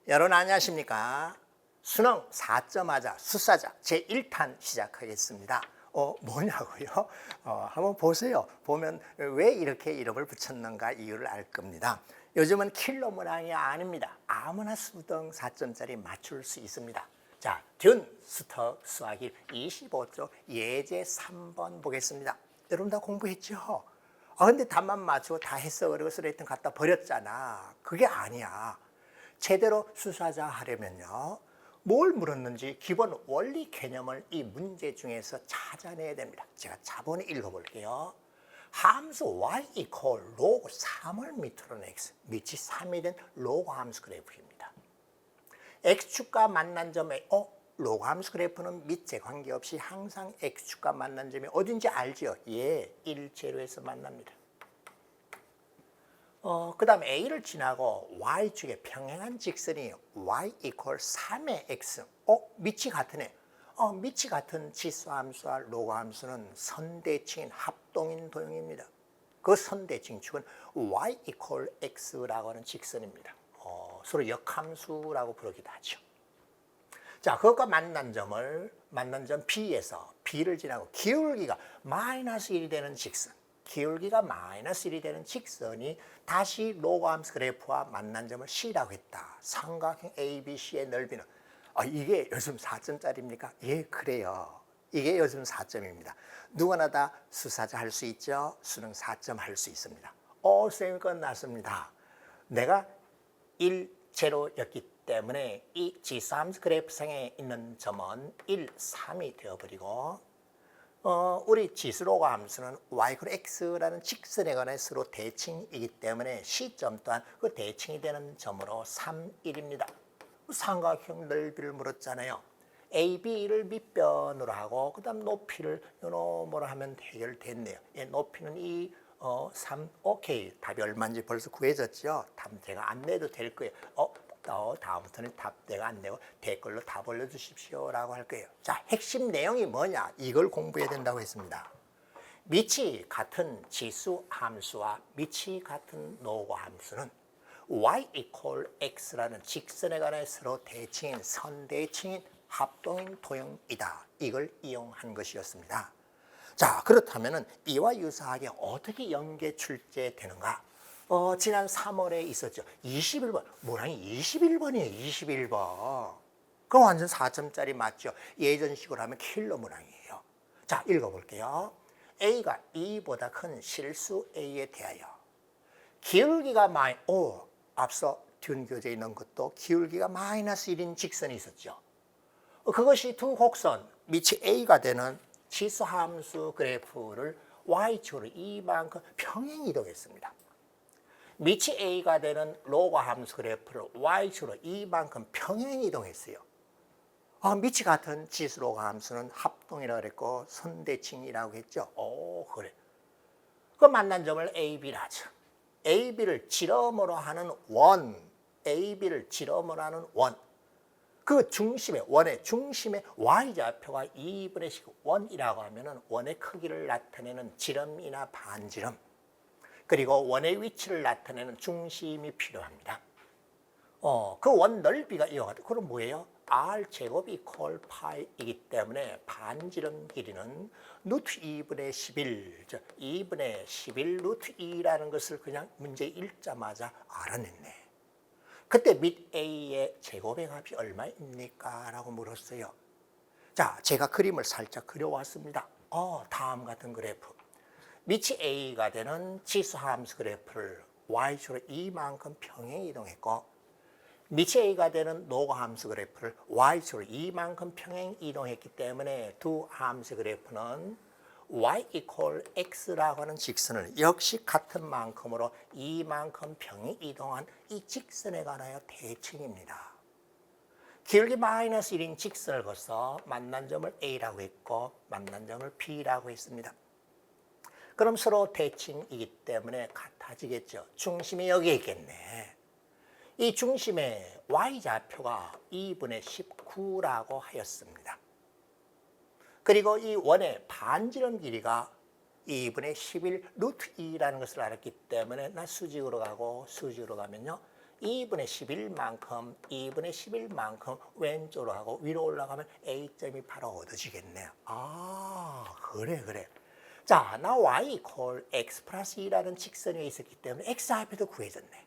여러분 안녕하십니까? 수능 4점 하자 수사자 제1탄 시작하겠습니다. 뭐냐고요? 한번 보세요. 보면 왜 이렇게 이름을 붙였는가 이유를 알 겁니다. 요즘은 킬러 문항이 아닙니다. 아무나 수능 4점짜리 맞출 수 있습니다. 자, 듄 스터 수학일 25쪽 예제 3번 보겠습니다. 여러분 다 공부했죠? 근데 답만 맞추고 다 했어. 그리고 쓰레기통 갖다 버렸잖아. 그게 아니야. 제대로 수사자 하려면요. 뭘 물었는지 기본 원리 개념을 이 문제 중에서 찾아내야 됩니다. 제가 자본에 읽어볼게요. 함수 y equal 로그 3을 밑으로 낸 x, 밑이 3이 된 로그 함수 그래프입니다. x축과 만난 점에 로그 함수 그래프는 밑에 관계없이 항상 x축과 만난 점이 어딘지 알죠? 예, 일제로에서 만납니다. 그 다음 A를 지나고 Y축에 평행한 직선이 Y equal 3의 X. 밑이 같으네. 밑이 같은 지수함수와 로그함수는 선대칭인 합동인 도형입니다. 그 선대칭축은 Y equal X라고 하는 직선입니다. 서로 역함수라고 부르기도 하죠. 자, 그것과 만난 점 B에서 B를 지나고 기울기가 마이너스 1이 되는 직선. 기울기가 마이너스 1이 되는 직선이 다시 로그함수 그래프와 만난 점을 C라고 했다. 삼각형 ABC의 넓이는 이게 요즘 4점짜리입니까? 예, 그래요. 이게 요즘 4점입니다. 누구나 다 수사자 할 수 있죠. 수능 4점 할 수 있습니다. 쌤이 끝났습니다. 내가 1제로였기 때문에 이 지수함수 그래프상에 있는 점은 1, 3이 되어버리고 우리 지수로그 함수는 y x라는 직선에 관해 서로 대칭이기 때문에 시점 또한 그 대칭이 되는 점으로 3, 1입니다. 삼각형 넓이를 물었잖아요. AB를 밑변으로 하고 그 다음 높이를 요놈으로 하면 해결됐네요. 예, 높이는 3, 오케이. 답이 얼마인지 벌써 구해졌죠? 답 제가 안 내도 될 거예요. 다음부터는 답 내가 안 내고 댓글로 답 올려주십시오 라고 할 거예요. 자, 핵심 내용이 뭐냐? 이걸 공부해야 된다고 했습니다. 밑이 같은 지수 함수와 밑이 같은 로그 함수는 y equal x라는 직선에 관해 서로 대칭인 선대칭인 합동인 도형이다. 이걸 이용한 것이었습니다. 자, 그렇다면 이와 유사하게 어떻게 연계 출제되는가? 지난 3월에 있었죠. 21번. 뭐라니 21번이에요. 21번. 그럼 완전 4점짜리 맞죠. 예전식으로 하면 킬러 문항이에요. 자, 읽어볼게요. A가 2보다 큰 실수 A에 대하여 기울기가 앞서 듄 교재에 있는 것도 기울기가 마이너스 1인 직선이 있었죠. 그것이 두 곡선 밑이 A가 되는 지수함수 그래프를 Y축으로 이만큼 평행 이동했습니다. 밑이 A가 되는 로그 함수 그래프를 Y축으로 이만큼 평행 이동했어요. 밑이 같은 지수 로그 함수는 합동이라고 그랬고 선대칭이라고 했죠. 그래. 그 만난 점을 AB라 하죠. AB를 지름으로 하는 원, AB를 지름으로 하는 원. 그 중심에, 원의 중심에 Y좌표가 2분의 1이라고 하면은 원의 크기를 나타내는 지름이나 반지름. 그리고 원의 위치를 나타내는 중심이 필요합니다. 그 원 넓이가 이와 같아요. 그럼 뭐예요? R제곱 이퀄 파이이기 때문에 반지름 길이는 루트 2분의 11, 2분의 11 루트 2라는 것을 그냥 문제 읽자마자 알아냈네. 그때 밑 A의 제곱의 값이 얼마입니까? 라고 물었어요. 자, 제가 그림을 살짝 그려왔습니다. 다음 같은 그래프. 밑이 A가 되는 지수함수 그래프를 Y축으로 이만큼 평행 이동했고 밑이 A가 되는 로그 함수 그래프를 Y축으로 이만큼 평행 이동했기 때문에 두 함수 그래프는 Y equal X라고 하는 직선을 역시 같은 만큼으로 이만큼 평행 이동한 이 직선에 관하여 대칭입니다. 기울기 마이너스 1인 직선을 거쳐 만난 점을 A라고 했고 만난 점을 B라고 했습니다. 그럼 서로 대칭이기 때문에 같아지겠죠. 중심이 여기에 있겠네. 이 중심의 Y좌표가 2분의 19라고 하였습니다. 그리고 이 원의 반지름 길이가 2분의 11 루트 2라는 것을 알았기 때문에 나 수직으로 가고 수직으로 가면요. 2분의 11만큼 2분의 11만큼 왼쪽으로 하고 위로 올라가면 A점이 바로 얻어지겠네요. 아, 그래. 자, 나 y equal x 플러스 2라는 직선이 있었기 때문에 x 앞에도 구해졌네.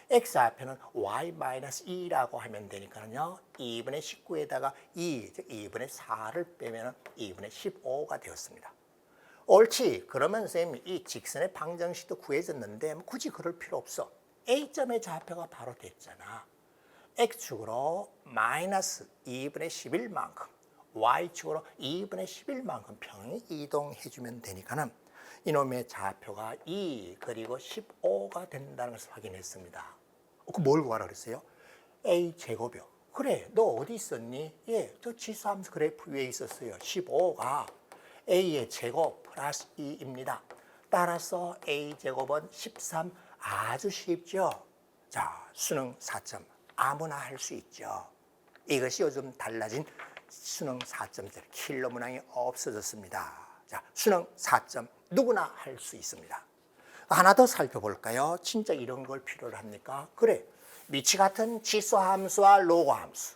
x 앞에는 y 마이너스 2라고 하면 되니까요. 2분의 19에다가 2, 즉 2분의 4를 빼면 2분의 15가 되었습니다. 옳지. 그러면 선생님 이 직선의 방정식도 구해졌는데 굳이 그럴 필요 없어. A점의 좌표가 바로 됐잖아. X축으로 마이너스 2분의 11만큼 Y축으로 2분의 11만큼 평이 이동해주면 되니까는 이놈의 좌표가 2 그리고 15가 된다는 것을 확인했습니다. 그 뭘 구하라 그랬어요? A제곱이요. 그래, 너 어디 있었니? 예, 저 지수함수 그래프 위에 있었어요. 15가 A의 제곱 플러스 2입니다. 따라서 A제곱은 13 아주 쉽죠? 자, 수능 4점 아무나 할 수 있죠. 이것이 요즘 달라진 수능 4점짜리 킬러 문항이 없어졌습니다. 자, 수능 4점 누구나 할 수 있습니다. 하나 더 살펴볼까요? 진짜 이런 걸 필요로 합니까? 그래, 미치 같은 지수 함수와 로그 함수,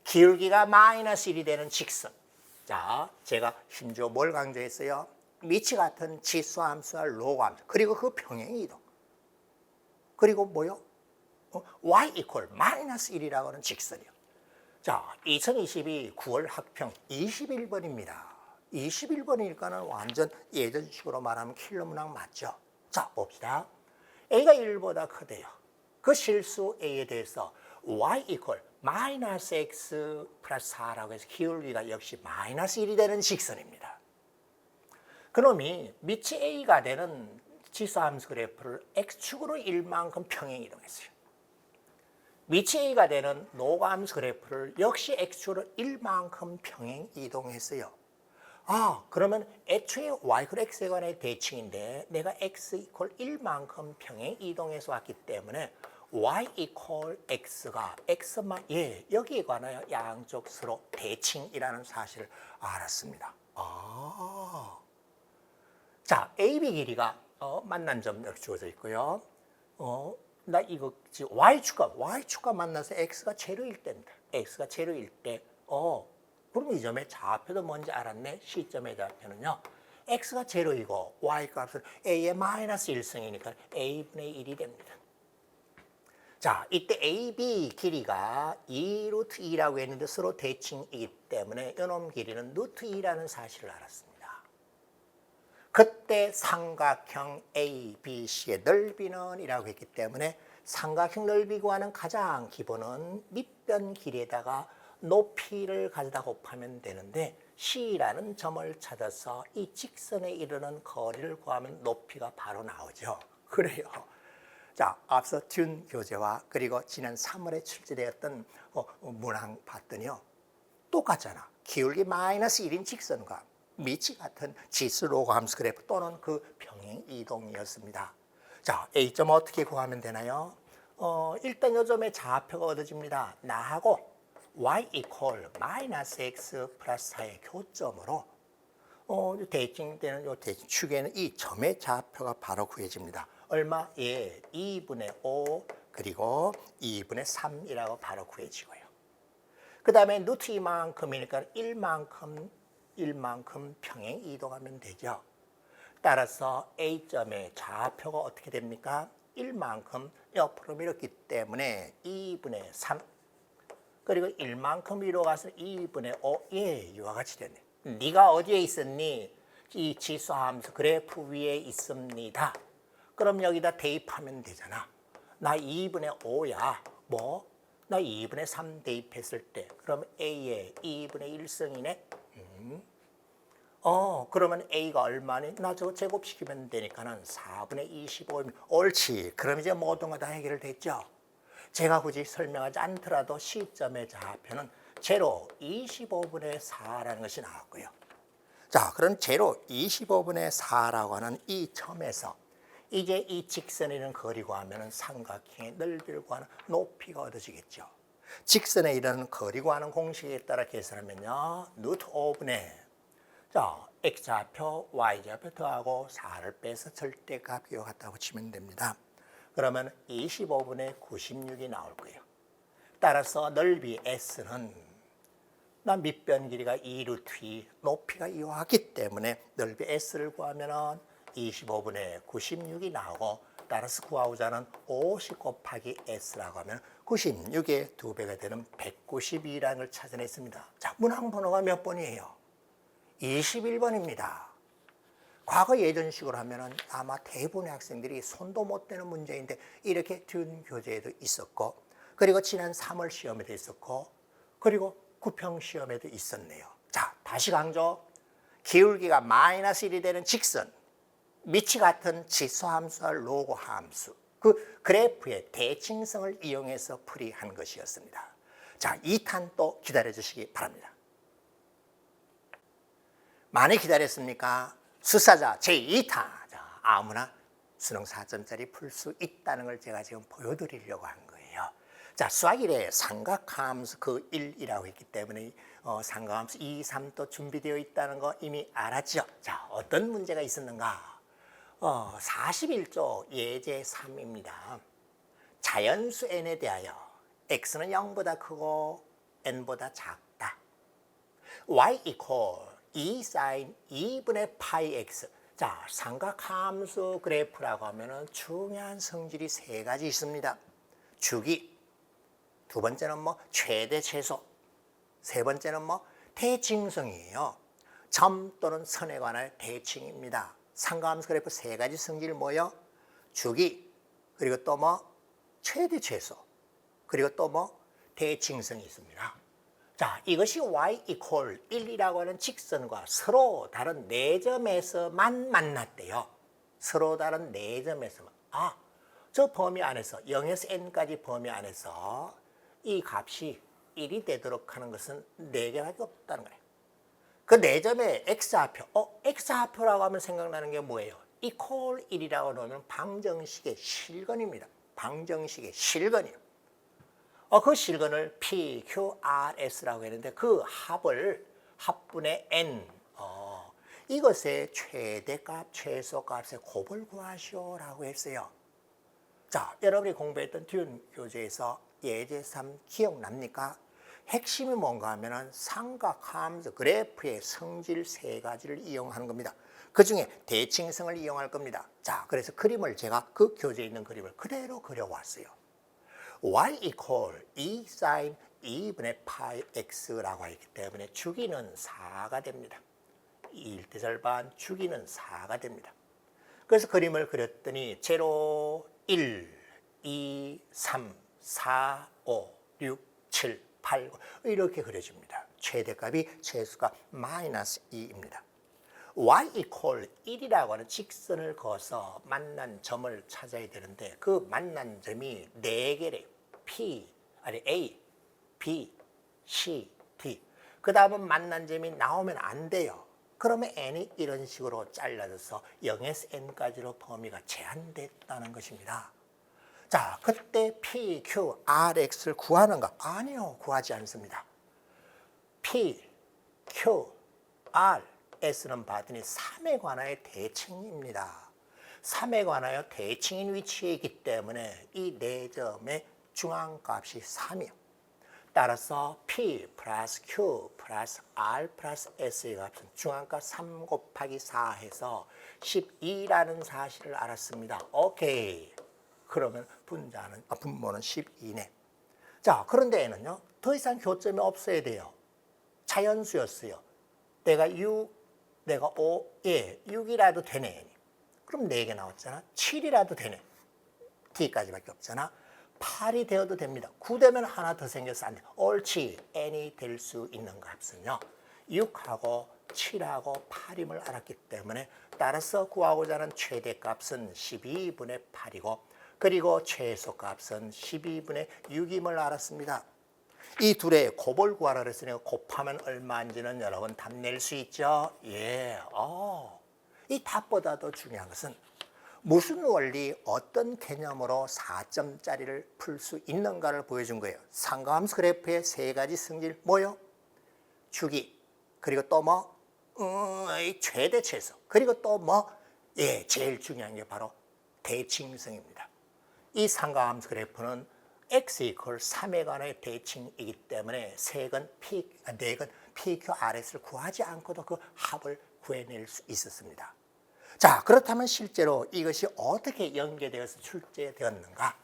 기울기가 마이너스 1이 되는 직선. 자, 제가 심지어 뭘 강조했어요? 미치 같은 지수 함수와 로그 함수, 그리고 그 평행 이동. 그리고 뭐요? y equal 마이너스 1이라고 하는 직선이요. 자, 2022 9월 학평 21번입니다. 21번이니까는 완전 예전식으로 말하면 킬러 문항 맞죠? 자, 봅시다. A가 1보다 크대요. 그 실수 A에 대해서 y equal 마이너스 x 플러스 4라고 해서 기울기가 역시 마이너스 1이 되는 직선입니다. 그놈이 밑이 A가 되는 지수함수 그래프를 x축으로 1만큼 평행 이동했어요. 밑이 A가 되는 노감수 그래프를 역시 x축으로 1만큼 평행 이동했어요. 아, 그러면 애초에 y x에 관한 대칭인데 내가 x 이퀄 1만큼 평행 이동해서 왔기 때문에 y 이퀄 x가 x만 여기에 관하여 양쪽 서로 대칭이라는 사실을 알았습니다. 아, 자, AB 길이가 만난 점 이렇게 주어져 있고요. 나 이거 지금 y축과 만나서 x가 제로일 때입니다. x가 제로일 때, 그럼 이 점의 좌표도 뭔지 알았네. C점의 좌표는요. x가 제로이고 y 값은 a의 마이너스 1승이니까 a분의 1이 됩니다. 자, 이때 AB 길이가 2 루트 2라고 했는데 서로 대칭이기 때문에 이놈 길이는 루트 2라는 사실을 알았습니다. 그때 삼각형 ABC의 넓이는 이라고 했기 때문에 삼각형 넓이 구하는 가장 기본은 밑변 길이에다가 높이를 가져다 곱하면 되는데 C라는 점을 찾아서 이 직선에 이르는 거리를 구하면 높이가 바로 나오죠. 그래요. 자, 앞서 준 교재와 그리고 지난 3월에 출제되었던 문항 봤더니요. 똑같잖아. 기울기 마이너스 1인 직선과 밑이 같은 지수 로그 함수 그래프 또는 그 평행 이동이었습니다. 자, A점 어떻게 구하면 되나요? 일단 요 점의 좌표가 얻어집니다. 나하고 y equal 마이너스 x 플러스 4의 교점으로 대칭되는 요 대칭축에는 이 점의 좌표가 바로 구해집니다. 얼마? 2분의 5 그리고 2분의 3이라고 바로 구해지고요. 그 다음에 루트 이만큼이니까 1만큼 평행 이동하면 되죠. 따라서 A점의 좌표가 어떻게 됩니까? 1만큼 옆으로 밀었기 때문에 2분의 3 그리고 1만큼 위로 가서 2분의 5 이와 같이 되네. 네가 어디에 있었니? 이 지수함수 그래프 위에 있습니다. 그럼 여기다 대입하면 되잖아. 나 2분의 5야. 뭐? 나 2분의 3 대입했을 때 그럼 A의 2분의 1승이네. 그러면 A가 얼마니? 나 저거 제곱시키면 되니까는 4분의 25이면 옳지. 그럼 이제 모든 거 다 해결됐죠. 제가 굳이 설명하지 않더라도 C점의 좌표는 제로 25분의 4라는 것이 나왔고요. 자, 그럼 제로 25분의 4라고 하는 이 점에서 이제 이 직선에 있는 거리 구하면 삼각형의 넓이를 구하는 높이가 얻어지겠죠. 직선에 이르는 거리 구하는 공식에 따라 계산하면요. 루트 5분의 자, x좌표, y좌표 더하고 4를 빼서 절대값 이와 같다고 치면 됩니다. 그러면 25분의 96이 나올 거예요. 따라서 넓이 S는 나 밑변 길이가 2루트 2, 높이가 이와같기 때문에 넓이 S를 구하면 25분의 96이 나오고, 따라서 구하고자 하는 50 곱하기 S라고 하면 96의 2배가 되는 192라는 걸 찾아냈습니다. 자, 문항 번호가 몇 번이에요? 21번입니다. 과거 예전식으로 하면 아마 대부분의 학생들이 손도 못 대는 문제인데 이렇게 준 교재에도 있었고, 그리고 지난 3월 시험에도 있었고, 그리고 구평 시험에도 있었네요. 자, 다시 강조. 기울기가 마이너스 1이 되는 직선, 밑이 같은 지수함수와 로그함수, 그 그래프의 대칭성을 이용해서 풀이한 것이었습니다. 자, 2탄 또 기다려 주시기 바랍니다. 많이 기다렸습니까? 수사자 제2탄. 자, 아무나 수능 4점짜리 풀 수 있다는 걸 제가 지금 보여드리려고 한 거예요. 자, 수학 1에 삼각함수 그 1이라고 했기 때문에 삼각함수 2, 3도 준비되어 있다는 거 이미 알았죠? 자, 어떤 문제가 있었는가? 41조 예제 3입니다. 자연수 n에 대하여 x는 0보다 크고 n보다 작다. y equal 2 sin 2분의 파이 x. 자, 삼각함수 그래프라고 하면 중요한 성질이 세 가지 있습니다. 주기, 두 번째는 최대 최소, 세 번째는 대칭성이에요. 점 또는 선에 관한 대칭입니다. 삼각함수 그래프 세 가지 성질 뭐요? 주기, 그리고 또 최대 최소, 그리고 또 대칭성이 있습니다. 자, 이것이 y equal 1이라고 하는 직선과 서로 다른 4점에서만 만났대요. 서로 다른 4점에서만. 저 범위 안에서 0에서 n까지 범위 안에서 이 값이 1이 되도록 하는 것은 4개밖에 없다는 거예요. 그 4점의 x좌표, x좌표라고 하면 생각나는 게 뭐예요? equal 1이라고 넣으면 방정식의 실근입니다. 방정식의 실근이요. 그 실근을 PQRS라고 했는데 그 합을 합분의 N, 이것의 최대값, 최소값의 곱을 구하시오라고 했어요. 자, 여러분이 공부했던 듀온 교재에서 예제 3 기억납니까? 핵심이 뭔가 하면은 삼각함수 그래프의 성질 세 가지를 이용하는 겁니다. 그 중에 대칭성을 이용할 겁니다. 자, 그래서 그림을 제가 그 교재에 있는 그림을 그대로 그려왔어요. y equal 2 sin 2분의 파이 x라고 했기 때문에 주기는 4가 됩니다. 1대 절반, 주기는 4가 됩니다. 그래서 그림을 그렸더니 0, 1, 2, 3, 4, 5, 6, 7, 8, 9 이렇게 그려집니다. 최대값이 최소값 마이너스 2입니다. y equal 1이라고 하는 직선을 그어서 만난 점을 찾아야 되는데 그 만난 점이 4개래요. A, B, C, D. 그 다음은 만난 점이 나오면 안 돼요. 그러면 n이 이런 식으로 잘라져서 0에서 n까지로 범위가 제한됐다는 것입니다. 자, 그때 P, Q, R, X를 구하는가? 아니요, 구하지 않습니다. P, Q, R, S는 봤더니 3에 관하여 대칭입니다. 3에 관하여 대칭인 위치에 있기 때문에 이 4점의 중앙값이 3이요. 따라서 P 플러스 Q 플러스 R 플러스 S의 값은 중앙값 3 곱하기 4 해서 12라는 사실을 알았습니다. 오케이. 그러면 분모는 12네. 자, 그런데 얘는요, 더 이상 교점이 없어야 돼요. 자연수였어요. 내가 6, 내가 5, 6이라도 되네. 그럼 4개 나왔잖아. 7이라도 되네. D까지밖에 없잖아. 8이 되어도 됩니다. 9 되면 하나 더 생겨서 안 돼. 옳지. n이 될 수 있는 값은요, 6하고 7하고 8임을 알았기 때문에 따라서 구하고자 하는 최대값은 12분의 8이고 그리고 최소값은 12분의 6임을 알았습니다. 이 둘의 곱을 구하라 그랬으니 곱하면 얼마인지는 여러분 답 낼 수 있죠? 예. 이 답보다 더 중요한 것은 무슨 원리, 어떤 개념으로 4점짜리를 풀 수 있는가를 보여준 거예요. 삼각함수 그래프의 세 가지 성질 뭐요? 주기, 그리고 또 최대 최소, 그리고 또 제일 중요한 게 바로 대칭성입니다. 이 상가함수 그래프는 x 이퀄 3에 관한 대칭이기 때문에 네건 PQRS를 구하지 않고도 그 합을 구해낼 수 있었습니다. 자, 그렇다면 실제로 이것이 어떻게 연계되어서 출제되었는가?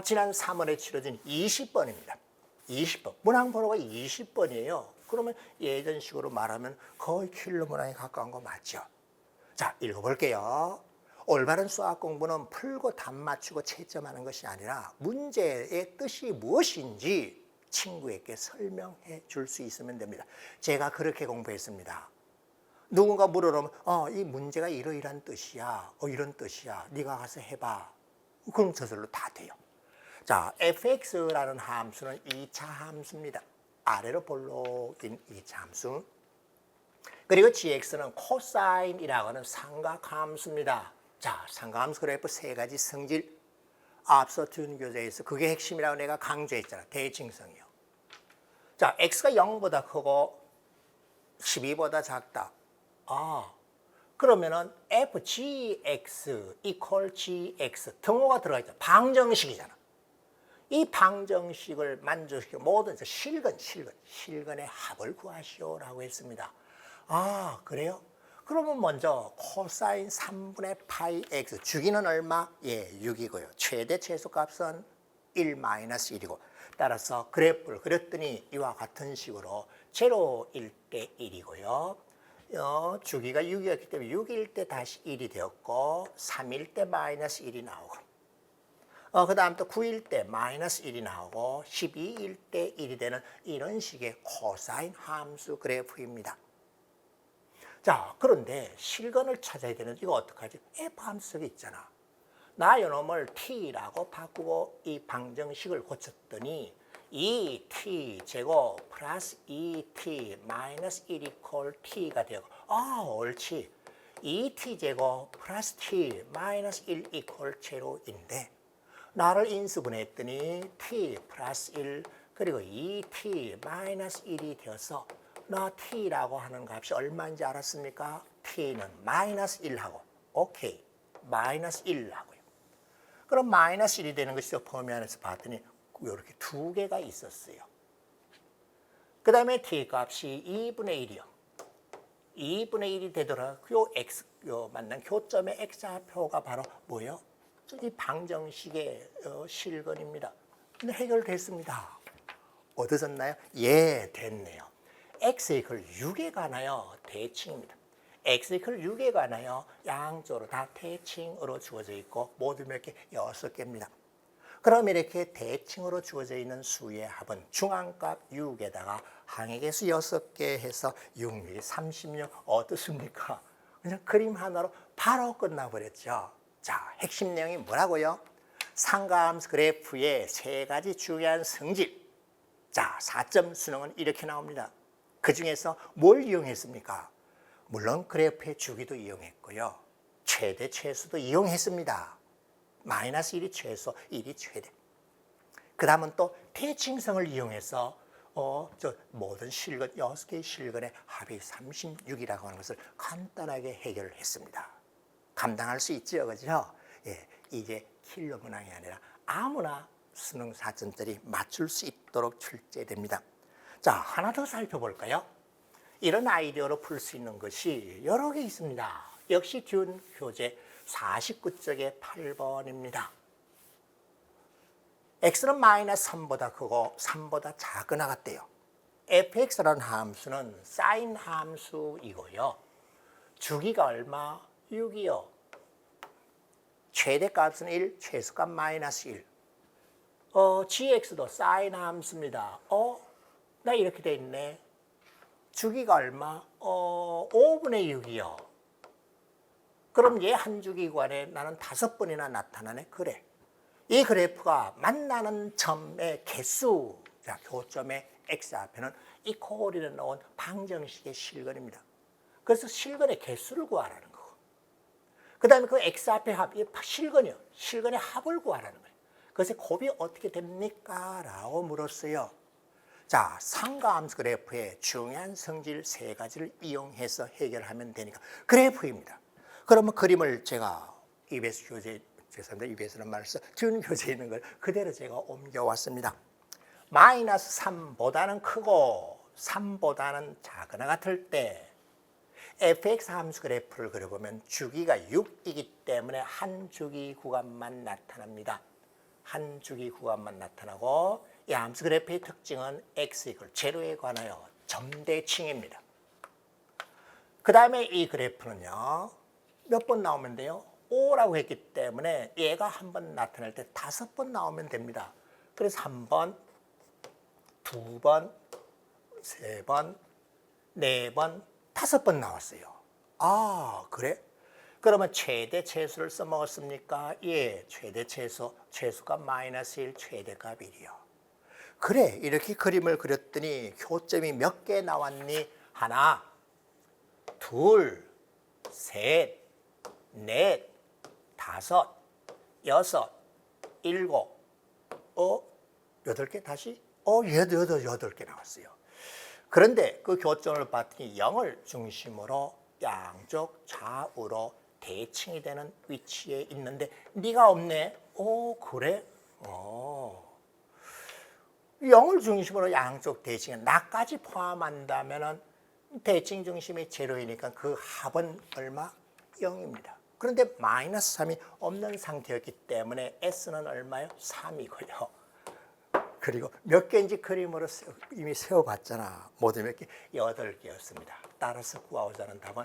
지난 3월에 치러진 20번입니다. 20번. 문항번호가 20번이에요. 그러면 예전식으로 말하면 거의 킬러 문항에 가까운 거 맞죠? 자, 읽어볼게요. 올바른 수학 공부는 풀고 답 맞추고 채점하는 것이 아니라 문제의 뜻이 무엇인지 친구에게 설명해 줄 수 있으면 됩니다. 제가 그렇게 공부했습니다. 누군가 물어보면 이 문제가 이러이러한 뜻이야. 이런 뜻이야. 네가 가서 해봐. 그럼 저절로 다 돼요. 자, fx라는 함수는 2차 함수입니다. 아래로 볼록인 2차 함수. 그리고 gx는 코사인이라고 하는 삼각함수입니다. 자, 삼각함수 그래프 세 가지 성질. 앞서 준 교재에서 그게 핵심이라고 내가 강조했잖아. 대칭성이요. 자, x가 0보다 크고 12보다 작다. 그러면은 fgx equal gx 등호가 들어가 있잖아. 방정식이잖아. 이 방정식을 만족시켜 모든 실근의 합을 구하시오라고 했습니다. 그래요? 그러면 먼저 코사인 3분의 파이 x 주기는 얼마? 6이고요. 최대 최소값은 1-1이고 따라서 그래프를 그렸더니 이와 같은 식으로 제로일 때 1이고요. 주기가 6이었기 때문에 6일 때 다시 1이 되었고 3일 때 마이너스 1이 나오고 그 다음 또 9일 때 마이너스 1이 나오고 12일 때 1이 되는 이런 식의 코사인 함수 그래프입니다. 자, 그런데 실근을 찾아야 되는데 이거 어떡하지? F 함수가 있잖아. 나 요놈을 t라고 바꾸고 이 방정식을 고쳤더니 2t 제곱 플러스 2t 마이너스 1 이퀄 t가 되고 옳지. 2t 제곱 플러스 t 마이너스 1 이퀄 제로인데 나를 인수분해했더니 t 플러스 1 그리고 2t 마이너스 1이 되어서 나 t라고 하는 값이 얼마인지 알았습니까? t는 마이너스 1하고 오케이 마이너스 1하고요. 그럼 마이너스 1이 되는 것이 범위 안에서 봤더니 이렇게 두 개가 있었어요. 그 다음에 t 값이 2분의 1이요. 2분의 1이 되더라도 요 만난 교점의 x좌표가 바로 뭐예요? 이 방정식의 실근입니다. 근데 해결됐습니다. 얻어졌나요? 됐네요. x 이퀄 6에 관하여 대칭입니다. x 이퀄 6에 관하여 양쪽으로 다 대칭으로 주어져 있고 모두 몇 개? 6개입니다. 그럼 이렇게 대칭으로 주어져 있는 수의 합은 중앙값 6에다가 항의계수 6개 해서 6, 36 어떻습니까? 그냥 그림 하나로 바로 끝나버렸죠. 자, 핵심 내용이 뭐라고요? 상가함수 그래프의 세 가지 중요한 성질. 자, 4점 수능은 이렇게 나옵니다. 그 중에서 뭘 이용했습니까? 물론 그래프의 주기도 이용했고요. 최대 최소도 이용했습니다. 마이너스 1이 최소, 1이 최대. 그 다음은 또 대칭성을 이용해서 모든 실근, 6개의 실근의 합이 36이라고 하는 것을 간단하게 해결을 했습니다. 감당할 수 있죠, 그죠? 이게 킬러 문항이 아니라 아무나 수능 4점짜리 맞출 수 있도록 출제됩니다. 자, 하나 더 살펴볼까요? 이런 아이디어로 풀 수 있는 것이 여러 개 있습니다. 역시 준 교재 49쪽의 8번입니다. x는 마이너스 3보다 크고 3보다 작거나 같대요. fx라는 함수는 사인 함수이고요. 주기가 얼마? 6이요. 최대값은 1, 최소값 마이너스 1. gx도 사인 함수입니다. 나 이렇게 돼 있네. 주기가 얼마? 5분의 6이요. 그럼 얘 한 주기관에 나는 5번이나 나타나네. 그래. 이 그래프가 만나는 점의 개수, 자, 교점의 x 앞에는 이퀄이라 나온 방정식의 실근입니다. 그래서 실근의 개수를 구하라는 거고. 그 다음에 그 x 앞의 합, 이 실근이요. 실근의 합을 구하라는 거예요. 그래서 곱이 어떻게 됩니까? 라고 물었어요. 자, 상가함수 그래프의 중요한 성질 세 가지를 이용해서 해결하면 되니까 그래프입니다. 그러면 그림을 제가 EBS 교재 죄송합니다. 입에서는 말을 써. 준 교재에 있는 걸 그대로 제가 옮겨왔습니다. 마이너스 3보다는 크고 3보다는 작거나 같을 때 fx 함수 그래프를 그려보면 주기가 6이기 때문에 한 주기 구간만 나타납니다. 한 주기 구간만 나타나고 이 함수 그래프의 특징은 x 제로에 관하여 점대칭입니다. 그 다음에 이 그래프는요. 몇 번 나오면 돼요? 5라고 했기 때문에 얘가 한 번 나타날 때 5번 나오면 됩니다. 그래서 1번, 2번, 3번, 4번, 5번 나왔어요. 아, 그래? 그러면 최대 최수를 써먹었습니까? 예, 최대 최수, 최수가 마이너스 1, 최대값 1이요. 그래, 이렇게 그림을 그렸더니 교점이 몇 개 나왔니? 하나, 둘, 셋, 넷, 다섯, 여섯, 일곱, 여덟 개 다시? 여덟 개 나왔어요. 그런데 그 교점을 봤더니 0을 중심으로 양쪽 좌우로 대칭이 되는 위치에 있는데 네가 없네? 그래? 0을 중심으로 양쪽 대칭에 나까지 포함한다면 대칭 중심이 제로이니까 그 합은 얼마? 0입니다. 그런데 마이너스 3이 없는 상태였기 때문에 S는 얼마요? 3이고요. 그리고 몇 개인지 그림으로 이미 세워봤잖아. 모두 몇 개? 8개였습니다. 따라서 구하고자 하는 답은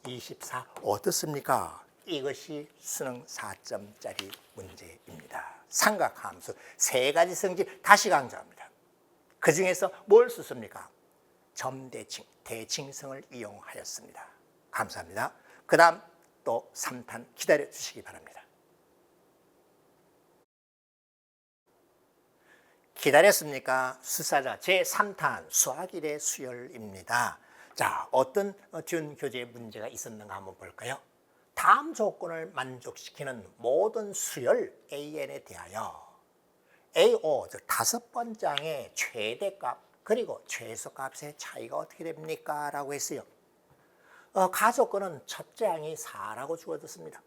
24. 어떻습니까? 이것이 수능 4점짜리 문제입니다. 삼각함수 3가지 성질 다시 강조합니다. 그 중에서 뭘 썼습니까? 점대칭, 대칭성을 이용하였습니다. 감사합니다. 그 다음 또 3탄 기다려 주시기 바랍니다. 기다렸습니까? 수사자 제3탄 수학 1의 수열입니다. 자, 어떤 준 교재의 문제가 있었는가 한번 볼까요? 다음 조건을 만족시키는 모든 수열 AN에 대하여 AO, 즉 5번장의 최대값 그리고 최소값의 차이가 어떻게 됩니까? 라고 했어요. 가조건은 첫째 항이 4라고 주어졌습니다.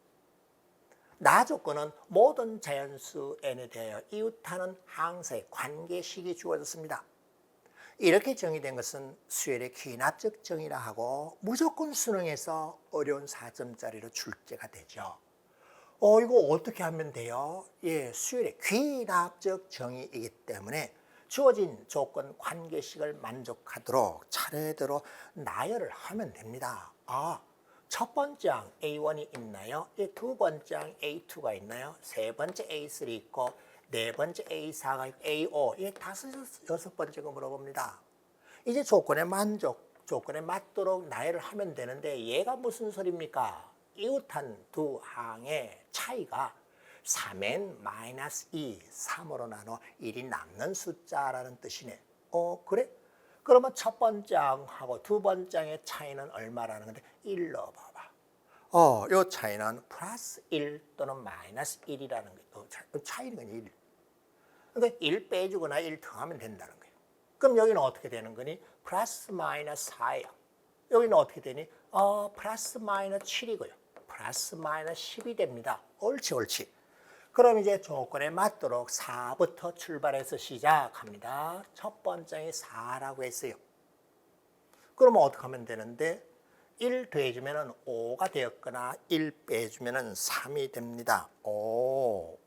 나조건은 모든 자연수 n에 대하여 이웃하는 항사의 관계식이 주어졌습니다. 이렇게 정의된 것은 수열의 귀납적 정의라 하고 무조건 수능에서 어려운 4점짜리로 출제가 되죠. 이거 어떻게 하면 돼요? 예, 수열의 귀납적 정의이기 때문에 주어진 조건 관계식을 만족하도록 차례대로 나열을 하면 됩니다. 첫 번째 항 A1이 있나요? 두 번째 항 A2가 있나요? 세 번째 A3 있고 네 번째 A4가 있고 A5 다섯, 여섯 번째가 물어봅니다. 이제 조건에 맞도록 나열을 하면 되는데 얘가 무슨 소리입니까? 이웃한 두 항의 차이가 3n 마이너스 2, 3으로 나눠 1이 남는 숫자라는 뜻이네. 그래? 그러면 첫 번째 항하고 두 번째 항의 차이는 얼마라는 건데 1 넣어봐봐. 요 차이는 플러스 1 또는 마이너스 1이라는 거예요. 차이는 1. 그러니까 1 빼주거나 1 더하면 된다는 거예요. 그럼 여기는 어떻게 되는 거니? 플러스 마이너스 4예요. 여기는 어떻게 되니? 플러스 마이너스 7이고요. 플러스 마이너스 10이 됩니다. 옳지. 그럼 이제 조건에 맞도록 4부터 출발해서 시작합니다. 첫 번째이 4라고 했어요. 그러면 어떻게 하면 되는데 1 더해주면 5가 되었거나 1 빼주면 3이 됩니다.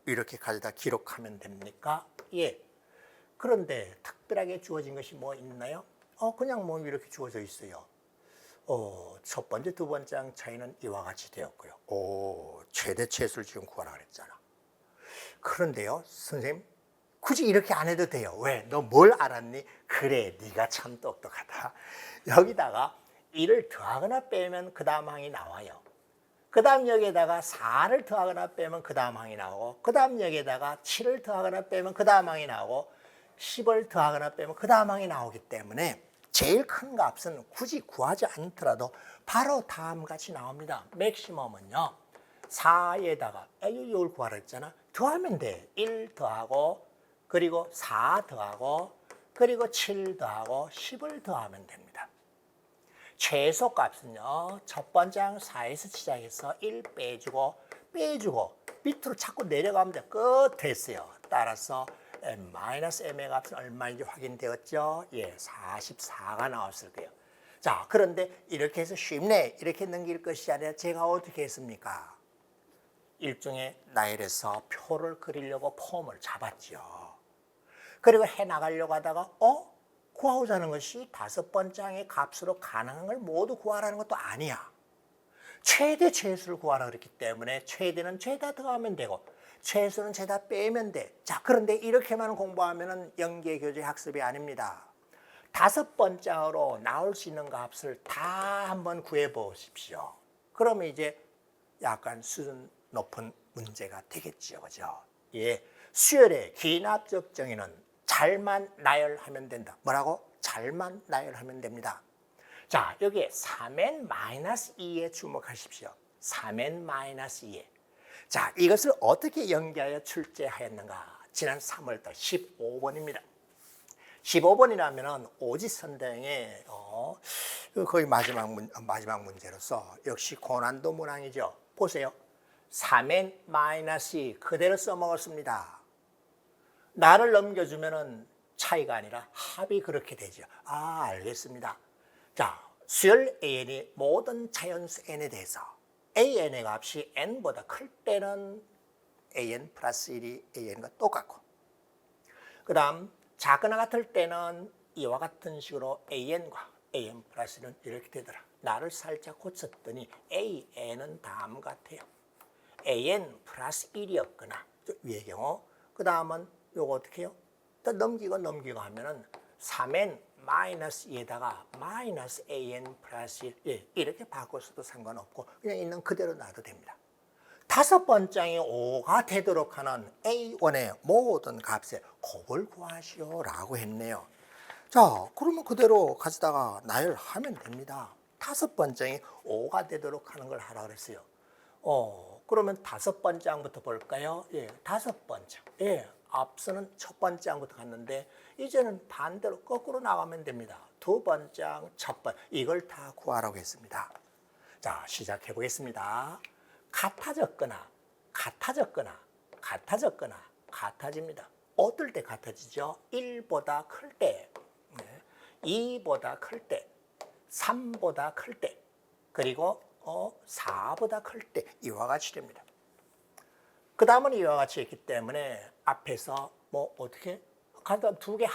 이렇게 가져다 기록하면 됩니까? 예. 그런데 특별하게 주어진 것이 뭐 있나요? 그냥 뭐 이렇게 주어져 있어요. 첫 번째, 두 번째 항 차이는 이와 같이 되었고요. 최대 최수를 지금 구하라 그랬잖아. 그런데요, 선생님, 굳이 이렇게 안 해도 돼요. 왜? 너 뭘 알았니? 그래, 네가 참 똑똑하다. 여기다가 1을 더하거나 빼면 그 다음 항이 나와요. 그 다음 여기에다가 4를 더하거나 빼면 그 다음 항이 나오고, 그 다음 여기에다가 7을 더하거나 빼면 그 다음 항이 나오고, 10을 더하거나 빼면 그 다음 항이 나오기 때문에 제일 큰 값은 굳이 구하지 않더라도 바로 다음같이 나옵니다. 맥시멈은요, 4에다가 이걸 구하라 했잖아. 더하면 돼. 1 더하고 그리고 4 더하고 그리고 7 더하고 10을 더하면 됩니다. 최소값은요. 첫 번째 항 4에서 시작해서 1 빼주고 빼주고 밑으로 자꾸 내려가면 돼. 끝 됐어요. 따라서 n-m의 값은 얼마인지 확인되었죠? 예, 44가 나왔을 거예요. 자, 그런데 이렇게 해서 쉽네 이렇게 넘길 것이 아니라 제가 어떻게 했습니까? 일종의 나열에서 표를 그리려고 폼을 잡았죠. 그리고 해나가려고 하다가 구하고자 하는 것이 5번째 항의 값으로 가능한 걸 모두 구하라는 것도 아니야. 최대 최수를 구하라 그랬기 때문에 최대는 죄다 더하면 되고 최수는 죄다 빼면 돼. 자, 그런데 이렇게만 공부하면 연계교재 학습이 아닙니다. 5번째 항으로 나올 수 있는 값을 다 한번 구해 보십시오. 그러면 이제 약간 수준 높은 문제가 되겠죠. 그죠? 예. 수열의 기납적 정의는 잘만 나열하면 된다. 뭐라고? 잘만 나열하면 됩니다. 자, 여기에 3n-2에 주목하십시오. 3n-2에. 자, 이것을 어떻게 연계하여 출제하였는가? 지난 3월달 15번입니다. 15번이라면 오지선대의 거의 마지막 문제로서 역시 고난도 문항이죠. 보세요. 3n-2 그대로 써먹었습니다. 나를 넘겨주면은 차이가 아니라 합이 그렇게 되죠. 아, 알겠습니다. 자, 수열 an이 모든 자연수 n에 대해서 an의 값이 n보다 클 때는 an 플러스 1이 an과 똑같고, 그 다음 작거나 같을 때는 이와 같은 식으로 an과 an 플러스 1은 이렇게 되더라. 나를 살짝 고쳤더니 an은 다음 같아요. an 플러스 1이었거나 위의 경우, 그 다음은 요거 어떻게 해요? 또 넘기고 하면은 3n-2에다가 마이너스 an 플러스 1 예, 이렇게 바꿔서도 상관없고 그냥 있는 그대로 놔도 됩니다. 5번째 항이 5가 되도록 하는 a1의 모든 값에 곱을 구하시오 라고 했네요. 자, 그러면 그대로 가져다가 나열하면 됩니다. 5번째 항이 5가 되도록 하는 걸 하라 그랬어요. 그러면 5번째 항부터 볼까요? 예, 5번째. 예, 앞서는 첫 번째 항부터 갔는데 이제는 반대로 거꾸로 나가면 됩니다. 2번째 항, 첫 번째. 이걸 다 구하라고 했습니다. 자, 시작해 보겠습니다. 같아졌거나 같아집니다. 어떨 때 같아지죠? 1보다 클 때, 2보다 클 때, 3보다 클 때, 그리고 4보다 클 때 이와 같이 됩니다. 그 다음은 이와 같이 있기 때문에 앞에서 뭐 어떻게 가다 두 개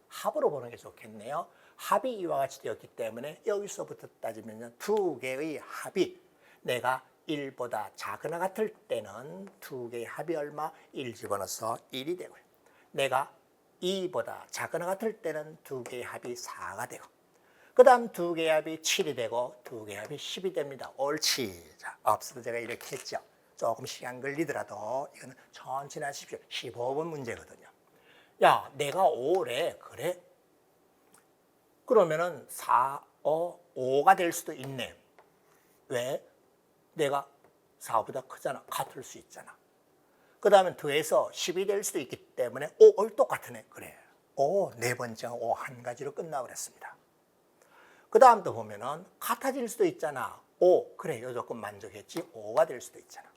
합으로 보는 게 좋겠네요. 합이 이와 같이 되었기 때문에 여기서부터 따지면 두 개의 합이 내가 1보다 작거나 같을 때는 두 개의 합이 얼마? 1 집어넣어서 1이 되고요. 내가 2보다 작거나 같을 때는 두 개의 합이 4가 되고, 그 다음 두 개의 합이 7이 되고 두 개의 합이 10이 됩니다. 옳지. 자, 앞서도 제가 이렇게 했죠. 조금 시간 걸리더라도 이거는 천천히 하십시오. 15번 문제거든요. 야, 내가 5래. 그래? 그러면은 5가 될 수도 있네. 왜? 내가 4보다 크잖아. 같을 수 있잖아. 그 다음에 더해서 10이 될 수도 있기 때문에 똑같으네. 그래. 4번째 5 한 가지로 끝나고 그랬습니다. 그 다음 또 보면은 같아질 수도 있잖아. 그래. 요 조건 만족했지. 5가 될 수도 있잖아.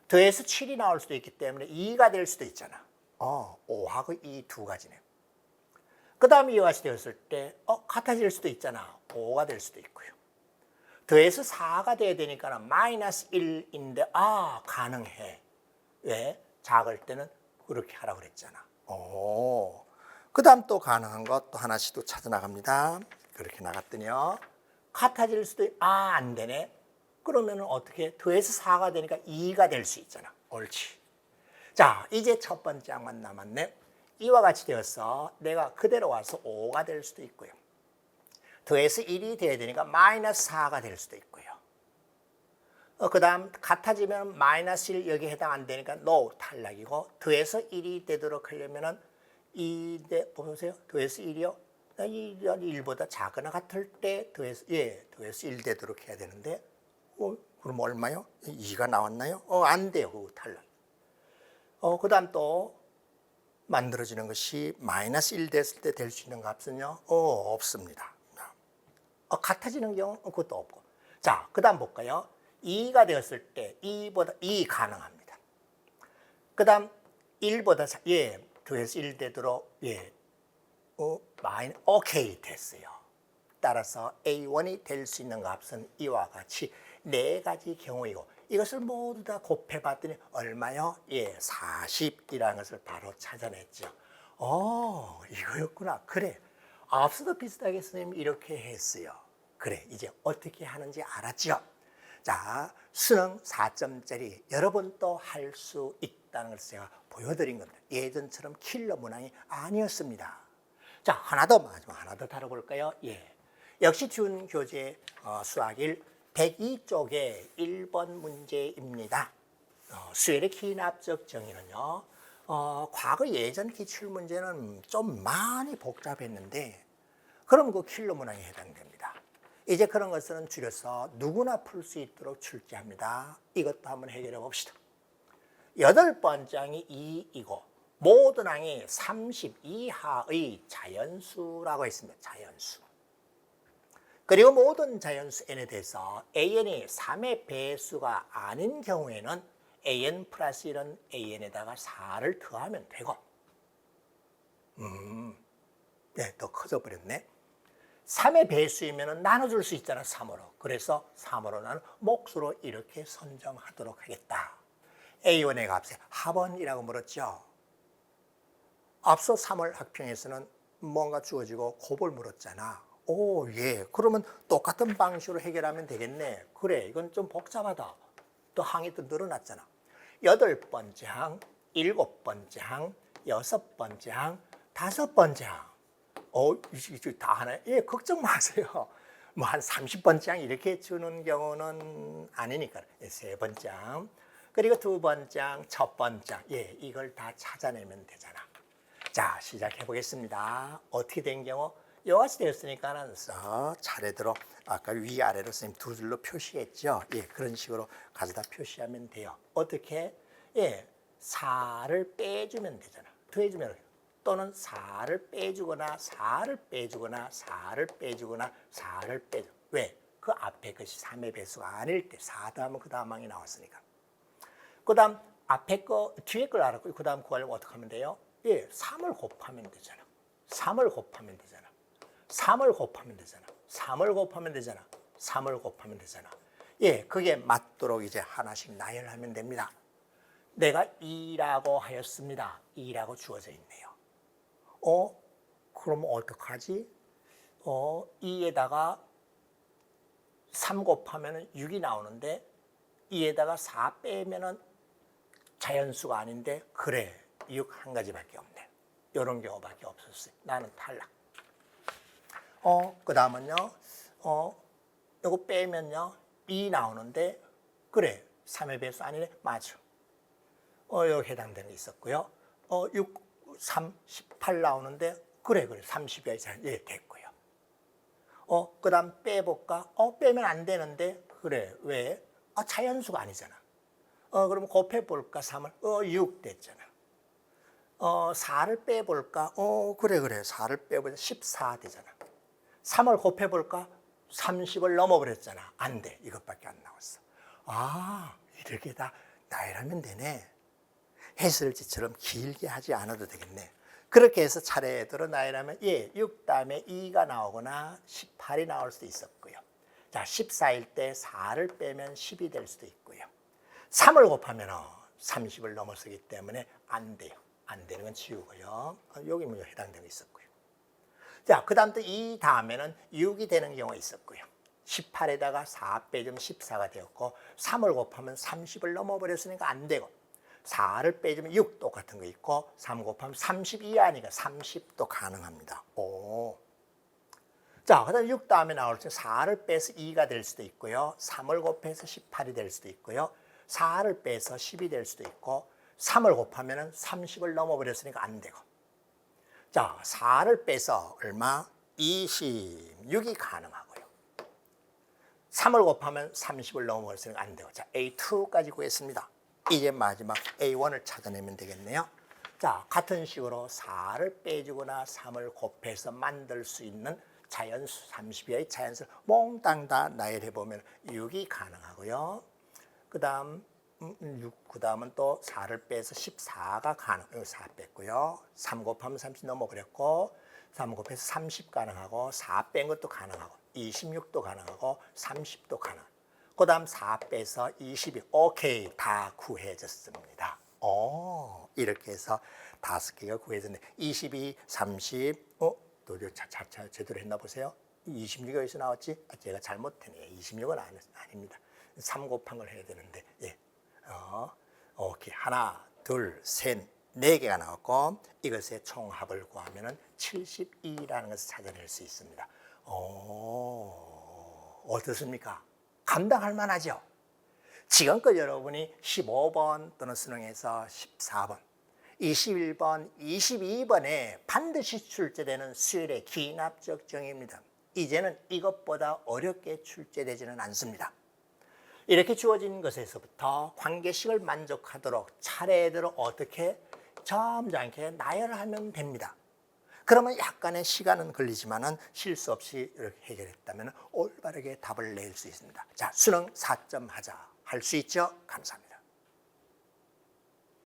더해서 7이 나올 수도 있기 때문에 2가 될 수도 있잖아. 5하고 2 두 가지네. 그 다음에 이와 같이 되었을 때 같아질 수도 있잖아. 5가 될 수도 있고요. 더해서 4가 돼야 되니까 마이너스 1인데 가능해. 왜? 작을 때는 그렇게 하라고 그랬잖아. 그 다음 또 가능한 것 또 하나씩 또 찾아 나갑니다. 그렇게 나갔더니요. 같아질 수도 안 되네. 그러면 어떻게? 더해서 4가 되니까 2가 될 수 있잖아. 옳지. 자, 이제 첫 번째 항만 남았네. 이와 같이 되어서 내가 그대로 와서 5가 될 수도 있고요. 더해서 1이 돼야 되니까 마이너스 4가 될 수도 있고요. 그 다음 같아지면 마이너스 1 여기 해당 안 되니까 NO 탈락이고, 더해서 1이 되도록 하려면은 2대 보세요. 더해서 1이요. 1보다 작거나 같을 때 더해서 1 되도록 해야 되는데 그럼 얼마요? 2가 나왔나요? 안 돼요. 그거 탈락. 그 다음 또 만들어지는 것이 마이너스 1 됐을 때 될 수 있는 값은요? 없습니다. 같아지는 경우 그것도 없고. 자, 그 다음 볼까요? 2가 되었을 때 2보다 2 가능합니다. 그 다음 1보다 예, 2에서 1 되도록 예, 오케이 됐어요. 따라서 A1이 될 수 있는 값은 이와 같이 4가지 경우이고 이것을 모두 다 곱해봤더니 얼마요? 예, 40이라는 것을 바로 찾아냈죠. 이거였구나. 그래. 앞서도 비슷하게 선생님이 이렇게 했어요. 그래, 이제 어떻게 하는지 알았죠? 자, 수능 4점짜리 여러분도 할 수 있다는 것을 제가 보여드린 겁니다. 예전처럼 킬러 문항이 아니었습니다. 자, 하나 더 마지막 하나 더 다뤄볼까요? 예. 역시 준 교재 수학 1 102쪽의 1번 문제입니다. 수열의 기납적 정의는요. 과거 예전 기출문제는 좀 많이 복잡했는데 그럼 그 킬러 문항에 해당됩니다. 이제 그런 것은 줄여서 누구나 풀 수 있도록 출제합니다. 이것도 한번 해결해 봅시다. 8번째 항이 2이고 모든 항이 30 이하의 자연수라고 했습니다. 자연수. 그리고 모든 자연수 n에 대해서 an이 3의 배수가 아닌 경우에는 an 플러스 1은 an에다가 4를 더하면 되고 네, 더 커져 버렸네. 3의 배수이면 나눠줄 수 있잖아, 3으로. 그래서 3으로 나는 몫으로 이렇게 선정하도록 하겠다. A1의 값에 합원이라고 물었죠. 앞서 3월 학평에서는 뭔가 주어지고 곱을 물었잖아. 오, 예. 그러면 똑같은 방식으로 해결하면 되겠네. 그래, 이건 좀 복잡하다. 또 항이 또 늘어났잖아. 8번째 항, 7번째 항, 6번째 항, 5번째 항. 이게 다 하나요? 예, 걱정 마세요. 뭐 한 30번째 항 이렇게 주는 경우는 아니니까. 3번째 항, 그리고 2번째 항, 첫 번째 항. 예, 이걸 다 찾아내면 되잖아. 자, 시작해 보겠습니다. 어떻게 된 경우? 이같이 되었으니까는 차례대로 아까 위아래로 선생님 두 줄로 표시했죠. 예, 그런 식으로 가져다 표시하면 돼요. 어떻게? 예, 4를 빼주면 되잖아. 더해주면 또는 4를 빼주거나 4를 빼주거나 4를 빼주거나 4를 빼주. 왜? 그 앞에 것이 3의 배수가 아닐 때 4 더하면 그 다음 항이 나왔으니까. 그 다음 앞에 거 뒤에 걸 알았고 그 다음 구하려면 어떻게 하면 돼요? 예, 3을 곱하면 되잖아. 3을 곱하면 되잖아. 3을 곱하면 되잖아. 3을 곱하면 되잖아. 3을 곱하면 되잖아. 예, 그게 맞도록 이제 하나씩 나열하면 됩니다. 내가 2라고 하였습니다. 2라고 주어져 있네요. 그럼 어떡하지? 2에다가 3 곱하면 6이 나오는데 2에다가 4 빼면은 자연수가 아닌데 그래, 6 한 가지밖에 없네. 이런 경우밖에 없었어요. 나는 탈락. 그 다음은요, 이거 빼면요, 2 나오는데, 그래, 3의 배수 아니네? 맞아. 여기 해당되는 게 있었고요. 6, 3, 18 나오는데, 그래, 30이야. 예, 됐고요. 그 다음 빼볼까? 빼면 안 되는데, 그래, 왜? 자연수가 아니잖아. 그럼 곱해볼까? 3을? 6 됐잖아. 4를 빼볼까? 그래, 4를 빼보자. 14 되잖아. 3을 곱해볼까? 30을 넘어버렸잖아. 안 돼. 이것밖에 안 나왔어. 이렇게 다 나열하면 되네. 해설지처럼 길게 하지 않아도 되겠네. 그렇게 해서 차례대로 나열하면 6 다음에 2가 나오거나 18이 나올 수도 있었고요. 자, 14일 때 4를 빼면 10이 될 수도 있고요. 3을 곱하면 30을 넘어서기 때문에 안 돼요. 안 되는 건 지우고요. 여기 뭐 해당되는 게 있었고요. 자, 그 다음 또 이 다음에는 6이 되는 경우가 있었고요. 18에다가 4 빼주면 14가 되었고 3을 곱하면 30을 넘어버렸으니까 안 되고 4를 빼주면 6 똑같은 거 있고 3 곱하면 32 아니까 30도 가능합니다. 자, 그 다음 6 다음에 나올 때 4를 빼서 2가 될 수도 있고요. 3을 곱해서 18이 될 수도 있고요. 4를 빼서 10이 될 수도 있고 3을 곱하면 30을 넘어버렸으니까 안 되고 자, 4를 빼서 얼마? 26이 가능하고요. 3을 곱하면 30을 넘어버렸으니까 안 되고 자, A2까지 구했습니다. 이제 마지막 A1을 찾아내면 되겠네요. 자, 같은 식으로 4를 빼주거나 3을 곱해서 만들 수 있는 자연수 30여의 자연수를 몽땅 다 나열해보면 6이 가능하고요. 그 다음 6, 그 다음은 또 4를 빼서 14가 가능. 여기 4 뺐고요. 3 곱하면 30 넘어버렸고 3 곱해서 30 가능하고 4 뺀 것도 가능하고 26도 가능하고 30도 가능. 그 다음 4 빼서 22. 오케이. 다 구해졌습니다. 이렇게 해서 5개가 구해졌네. 22, 30. 도저히 제대로 했나 보세요. 26이 어디서 나왔지? 제가 잘못했네. 26은 아닙니다. 3 곱한 걸 해야 되는데. 예. 오케이. 하나, 둘, 셋, 4개가 나왔고 이것의 총합을 구하면 72라는 것을 찾아낼 수 있습니다. 어떻습니까? 감당할 만하죠? 지금껏 여러분이 15번 또는 수능에서 14번, 21번, 22번에 반드시 출제되는 수열의 기납적 정의입니다. 이제는 이것보다 어렵게 출제되지는 않습니다. 이렇게 주어진 것에서부터 관계식을 만족하도록 차례대로 어떻게 점잖게 나열하면 됩니다. 그러면 약간의 시간은 걸리지만은 실수 없이 이렇게 해결했다면 올바르게 답을 낼 수 있습니다. 자, 수능 4점 하자. 할 수 있죠? 감사합니다.